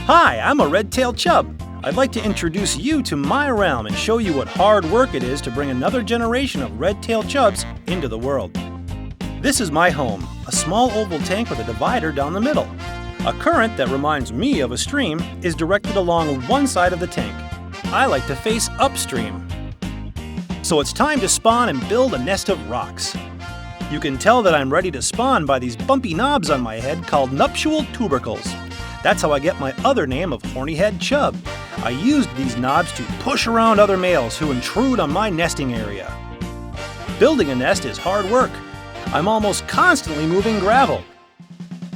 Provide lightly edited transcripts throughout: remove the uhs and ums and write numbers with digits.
Hi, I'm a red-tailed chub. I'd like to introduce you to my realm and show you what hard work it is to bring another generation of red-tailed chubs into the world. This is my home, a small oval tank with a divider down the middle. A current that reminds me of a stream is directed along one side of the tank. I like to face upstream. So it's time to spawn and build a nest of rocks. You can tell that I'm ready to spawn by these bumpy knobs on my head called nuptial tubercles. That's how I get my other name of horny-head chub. I used these knobs to push around other males who intrude on my nesting area. Building a nest is hard work. I'm almost constantly moving gravel.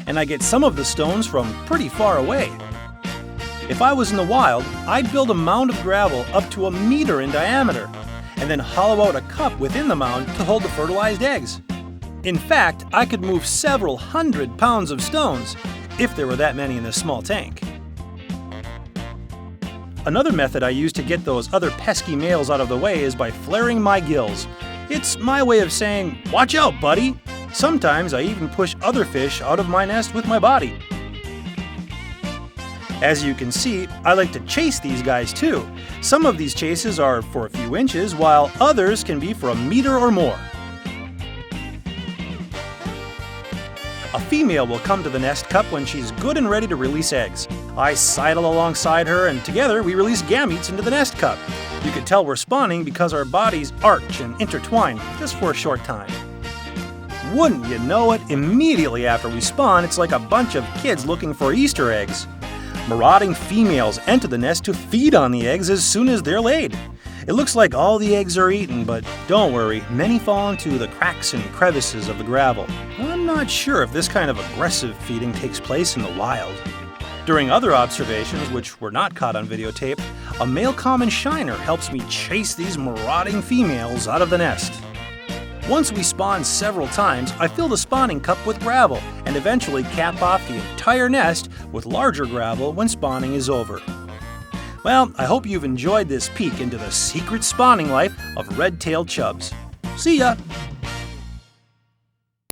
And I get some of the stones from pretty far away. If I was in the wild, I'd build a mound of gravel up to 1 meter in diameter, and then hollow out a cup within the mound to hold the fertilized eggs. In fact, I could move several hundred pounds of stones, if there were that many in this small tank. Another method I use to get those other pesky males out of the way is by flaring my gills. It's my way of saying, "Watch out, buddy!" Sometimes I even push other fish out of my nest with my body. As you can see, I like to chase these guys too. Some of these chases are for a few inches, while others can be for 1 meter or more. A female will come to the nest cup when she's good and ready to release eggs. I sidle alongside her, and together we release gametes into the nest cup. You can tell we're spawning because our bodies arch and intertwine just for a short time. Wouldn't you know it, immediately after we spawn, it's like a bunch of kids looking for Easter eggs. Marauding females enter the nest to feed on the eggs as soon as they're laid. It looks like all the eggs are eaten, but don't worry, many fall into the cracks and crevices of the gravel. I'm not sure if this kind of aggressive feeding takes place in the wild. During other observations, which were not caught on videotape, a male common shiner helps me chase these marauding females out of the nest. Once we spawn several times, I fill the spawning cup with gravel and eventually cap off the entire nest with larger gravel when spawning is over. Well, I hope you've enjoyed this peek into the secret spawning life of red-tailed chubs. See ya!